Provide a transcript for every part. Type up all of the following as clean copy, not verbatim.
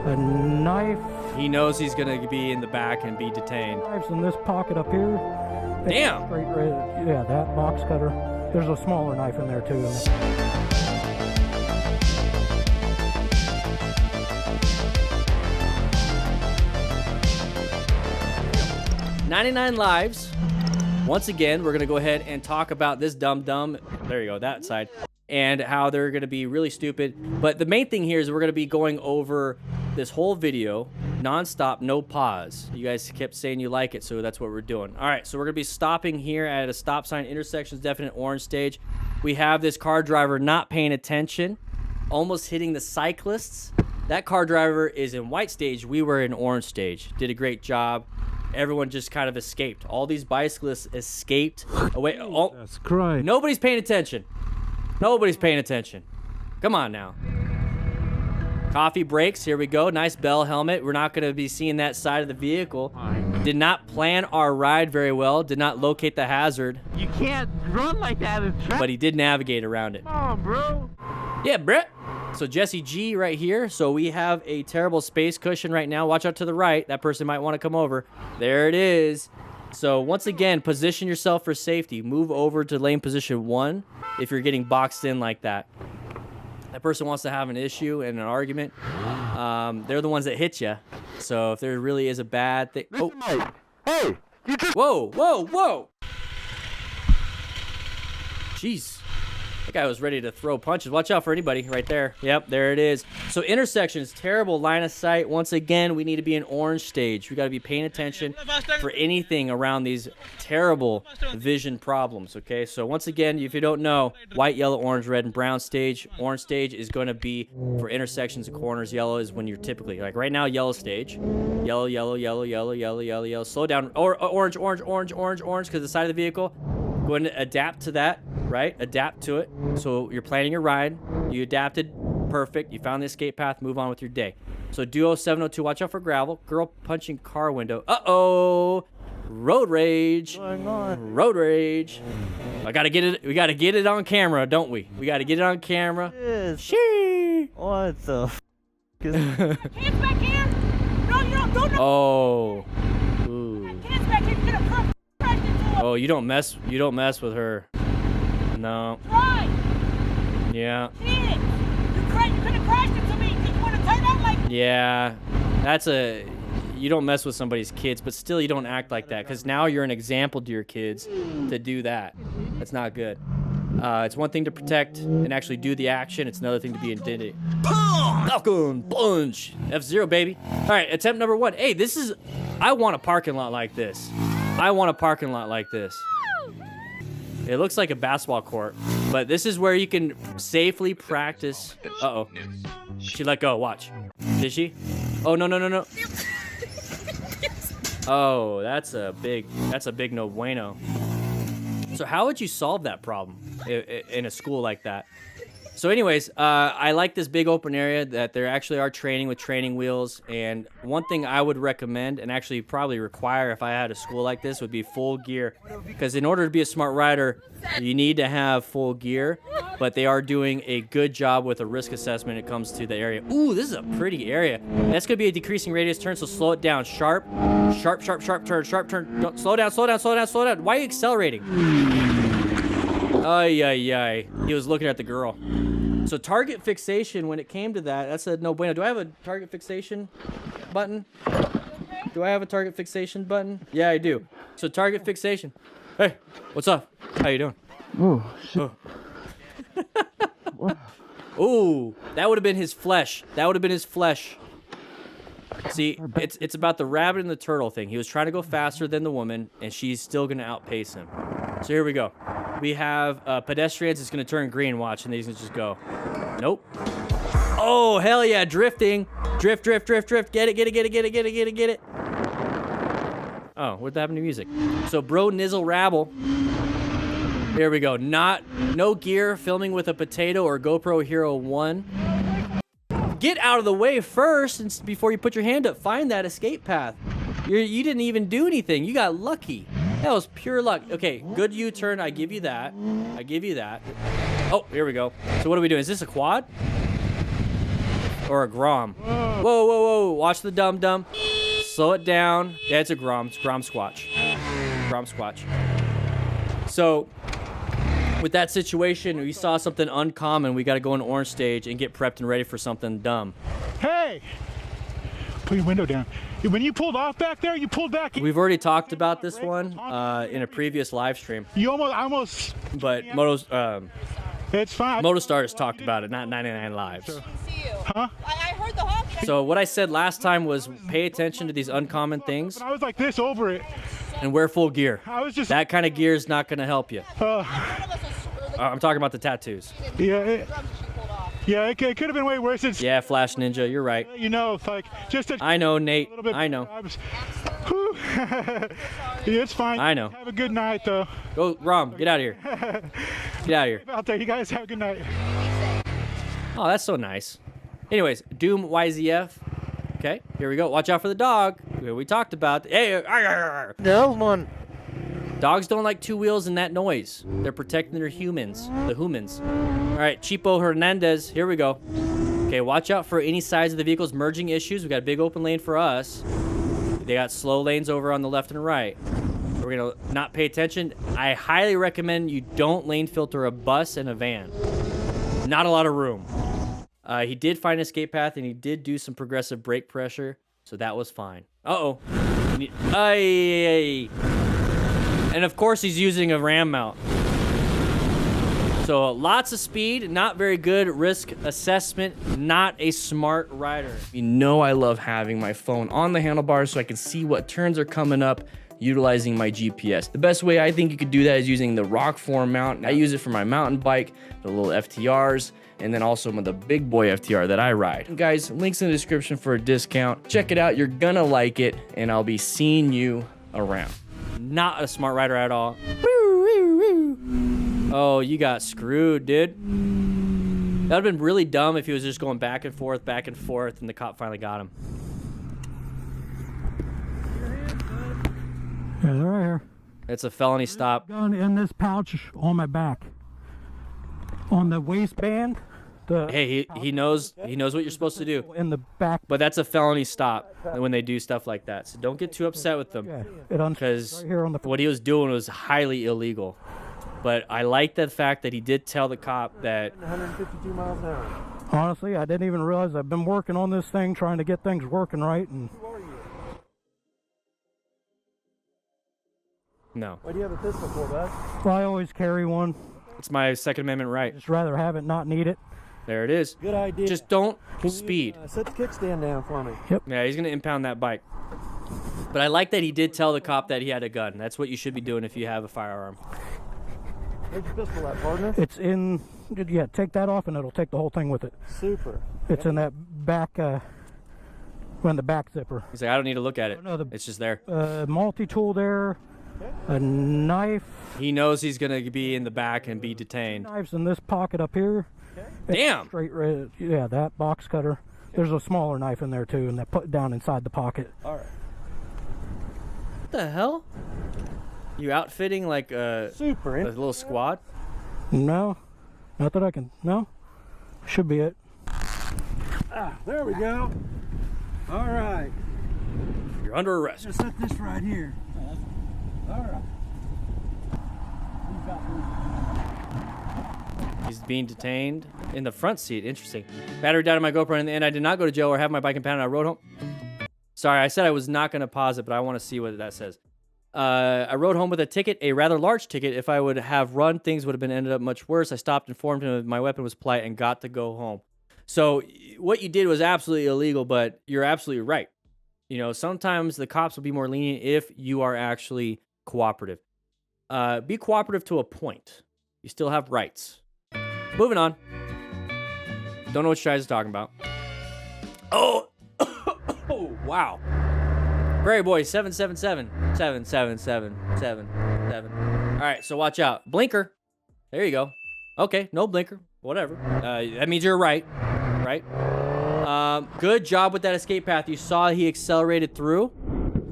a knife. He knows he's gonna be in the back and be detained. Knives in this pocket up here. Damn. Straight red. Yeah, that box cutter. There's a smaller knife in there too. 99 lives. Once again, we're going to go ahead and talk about this dumb. There you go, that side. And how they're going to be really stupid. But the main thing here is we're going to be going over this whole video nonstop, no pause. You guys kept saying you like it, so that's what we're doing. All right, so we're going to be stopping here at a stop sign, intersections, definite orange stage. We have this car driver not paying attention, almost hitting the cyclists. That car driver is in white stage. We were in orange stage. Did a great job. Everyone just kind of escaped. All these bicyclists escaped away. Oh, that's crying. Nobody's paying attention. Nobody's paying attention. Come on now. Coffee breaks. Here we go. Nice bell helmet. We're not going to be seeing that side of the vehicle. Did not plan our ride very well. Did not locate the hazard. You can't run like that in traffic. But he did navigate around it. Come on, bro. Yeah, Brett. So Jesse G right here. So we have a terrible space cushion right now. Watch out to the right. That person might want to come over. There it is. So once again, position yourself for safety. Move over to lane position 1 if you're getting boxed in like that. That person wants to have an issue and an argument. They're the ones that hit you. So if there really is a bad thing. Oh. Hey, you just. Whoa. Jeez. That guy was ready to throw punches. Watch out for anybody right there. Yep, there it is. So intersections, terrible line of sight. Once again, we need to be in orange stage. We got to be paying attention for anything around these terrible vision problems, okay? So once again, if you don't know, white, yellow, orange, red, and brown stage. Orange stage is going to be for intersections and corners. Yellow is when you're typically, like right now, yellow stage. Yellow. Slow down. Or orange, because the side of the vehicle. Go ahead and adapt to that, right? Adapt to it. So you're planning your ride. You adapted. Perfect. You found the escape path. Move on with your day. So Duo 702, watch out for gravel. Girl punching car window. Uh-oh. Road rage. What's going on? Road rage. I gotta get it. We gotta get it on camera, don't we? We gotta get it on camera. Yes. Shee. What the f is Hands back here! No, you don't do Oh. Ooh. Hands back here, get a crashed into him! Oh, you don't mess with her. No. Try! Yeah. Kid! You could have crashed into me! Did you want to turn out like... Yeah. That's a... You don't mess with somebody's kids, but still you don't act like that, because now you're an example to your kids to do that. That's not good. It's one thing to protect and actually do the action. It's another thing to be intended. Falcon plunge. F0, baby. All right, attempt number 1. Hey, this is... I want a parking lot like this. I want a parking lot like this. It looks like a basketball court, but this is where you can safely practice. Uh-oh. She let go. Watch. Did she? Oh, no. Oh, that's a big no bueno. So how would you solve that problem in a school like that? So anyways, I like this big open area that there actually are training with training wheels. And one thing I would recommend, and actually probably require if I had a school like this, would be full gear. Because in order to be a smart rider, you need to have full gear. But they are doing a good job with a risk assessment when it comes to the area. Ooh, this is a pretty area. That's going to be a decreasing radius turn, so slow it down. Sharp turn. Don't, slow down. Why are you accelerating? Ay. He was looking at the girl. So target fixation, when it came to that, that's a no bueno. Do I have a target fixation button? Do I have a target fixation button? Yeah, I do. So target fixation. Hey, what's up? How you doing? Oh, shit. Ooh, that would have been his flesh. See, it's about the rabbit and the turtle thing. He was trying to go faster than the woman, and she's still going to outpace him. So here we go. We have pedestrians. It's going to turn green. Watch, and he's going to just go. Nope. Oh, hell yeah, drifting. Drift. Get it. Oh, what happened to music? So bro nizzle rabble. Here we go. No gear, filming with a potato or GoPro Hero 1. Get out of the way first before you put your hand up. Find that escape path. You didn't even do anything. You got lucky. That was pure luck. Okay, good U-turn. I give you that. Oh, here we go. So what are we doing? Is this a quad? Or a Grom? Whoa. watch the dum-dum. Slow it down. Yeah, it's a Grom. It's Grom Squatch. Grom Squatch. So, with that situation, we saw something uncommon. We got to go in orange stage and get prepped and ready for something dumb. Hey! Put your window down. When you pulled off back there, you pulled back. We've already talked about this one in a previous live stream. You almost. But It's fine. Motostar has talked about it, not 99 Lives. See you. Huh? I heard the honk. So what I said last time was pay attention to these uncommon things I was like this over it. and wear full gear. I was just. That kind of gear is not going to help you. Uh, I'm talking about the tattoos. yeah, it could have been way worse. It's, Yeah, Flash Ninja, you're right. you know, like just a I know, Nate. little bit. I know. Whew. Yeah, it's fine. I know. Have a good night, though. Go, Rom, get out of here. Get out of here. Out there, you guys have a good night. Oh, that's so nice. Anyways, Doom YZF. Okay, here we go. Watch out for the dog. We talked about. Hey, No, man. dogs don't like two wheels and that noise. They're protecting their humans, the humans. All right, Chipo Hernandez. Here we go. Okay, watch out for any sides of the vehicles merging issues. We got a big open lane for us. They got slow lanes over on the left and right. We're gonna not pay attention. I highly recommend you don't lane filter a bus and a van. Not a lot of room. He did find an escape path and he did do some progressive brake pressure, so that was fine. Uh-oh. Ay. And of course he's using a ram mount. So lots of speed, not very good risk assessment, not a smart rider. You know I love having my phone on the handlebars so I can see what turns are coming up utilizing my GPS. The best way I think you could do that is using the rock form mount. I use it for my mountain bike, the little FTRs, and then also the big boy FTR that I ride. And guys, links in the description for a discount. Check it out, you're gonna like it, and I'll be seeing you around. Not a smart rider at all. Oh, you got screwed, dude. That would've been really dumb if he was just going back and forth, and the cop finally got him. Yeah, they're right here. It's a felony stop. Gun in this pouch on my back. On the waistband. Hey, he knows what you're supposed to do. In the back. But that's a felony stop when they do stuff like that. So don't get too upset with them. Yeah, Because right here on the. what he was doing was highly illegal. But I like the fact that he did tell the cop that 152 miles an hour. Honestly, I didn't even realize I've been working on this thing, trying to get things working right, and. no. Why do you have a pistol for, bud? Well, I always carry one. It's my Second Amendment right. Just rather have it, not need it. There it is. Good idea. Just don't Can you, speed. set the kickstand down for me. Yeah, he's going to impound that bike. But I like that he did tell the cop that he had a gun. That's what you should be doing if you have a firearm. Where's your pistol at, partner? It's in. Yeah, take that off, and it'll take the whole thing with it. Super. It's in that back. In the back zipper. He's like, I don't need to look at it. No, It's just there. Multi-tool there. A knife. He knows he's going to be in the back and be detained. Knives in this pocket up here. Damn! Straight red. Yeah, that box cutter. There's a smaller knife in there too, and that put down inside the pocket. All right. What the hell? You outfitting like a little squad? No, not that I can. No, should be it. Ah, there we go. All right. You're under arrest. Just set this right here. All right. He's being detained in the front seat. Interesting. Battery died on my GoPro, and in the end, I did not go to jail or have my bike impounded. I rode home. Sorry, I said I was not going to pause it, but I want to see what that says. I rode home with a ticket, a rather large ticket. If I would have run, things would have been ended up much worse. I stopped, informed him my weapon was polite, and got to go home. So what you did was absolutely illegal, but you're absolutely right. You know, sometimes the cops will be more lenient if you are actually cooperative. Be cooperative to a point. You still have rights. Moving on. Don't know what you guys are talking about. Oh, oh, wow. Prairie Boy 777 7777. All right, so watch out. Blinker. There you go. Okay, no blinker. Whatever. That means you're right. Right? Good job with that escape path. You saw he accelerated through.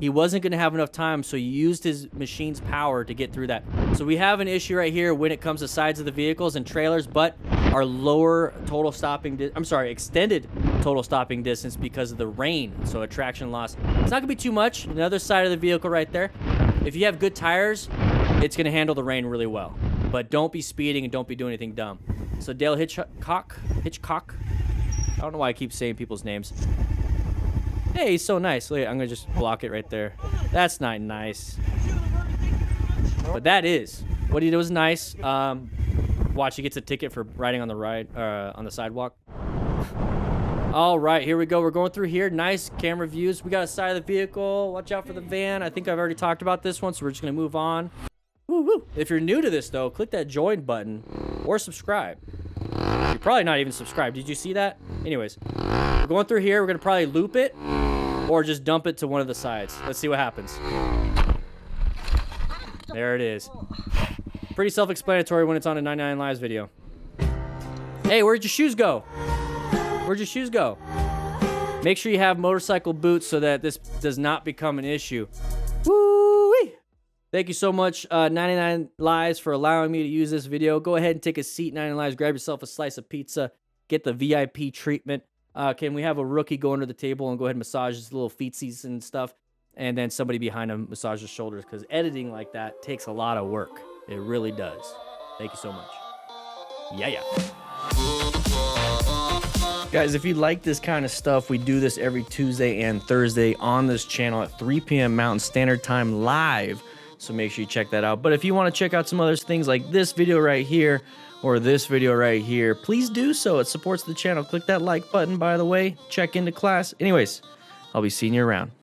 He wasn't going to have enough time, so he used his machine's power to get through that. So we have an issue right here when it comes to sides of the vehicles and trailers, but are lower total stopping, extended total stopping distance because of the rain, so traction loss. It's not gonna be too much. Another side of the vehicle right there. If you have good tires, it's gonna handle the rain really well. But don't be speeding and don't be doing anything dumb. So Dale Hitchcock, I don't know why I keep saying people's names. Hey, he's so nice. Look, I'm gonna just block it right there. That's not nice. But that is. What he did was nice. Watch, he gets a ticket for riding on the sidewalk. All right, here we go. We're going through here. Nice camera views. We got a side of the vehicle. Watch out for the van. I think I've already talked about this one, so we're just gonna move on. Woo woo. If you're new to this though, click that join button or subscribe. You're probably not even subscribed. Did you see that? Anyways, we're going through here. We're gonna probably loop it or just dump it to one of the sides. Let's see what happens. There it is. Pretty self-explanatory when it's on a 99 Lives video. Hey, where'd your shoes go? Where'd your shoes go? Make sure you have motorcycle boots so that this does not become an issue. Woo-wee! Thank you so much, 99 Lives, for allowing me to use this video. Go ahead and take a seat, 99 Lives. Grab yourself a slice of pizza. Get the VIP treatment. Can we have a rookie go under the table and go ahead and massage his little feetsies and stuff? And then somebody behind him massage his shoulders, because editing like that takes a lot of work. It really does. Thank you so much. Yeah. Guys, if you like this kind of stuff, we do this every Tuesday and Thursday on this channel at 3 p.m. Mountain Standard Time live. So make sure you check that out. But if you want to check out some other things like this video right here or this video right here, please do so. It supports the channel. Click that like button, by the way. Check into class. Anyways, I'll be seeing you around.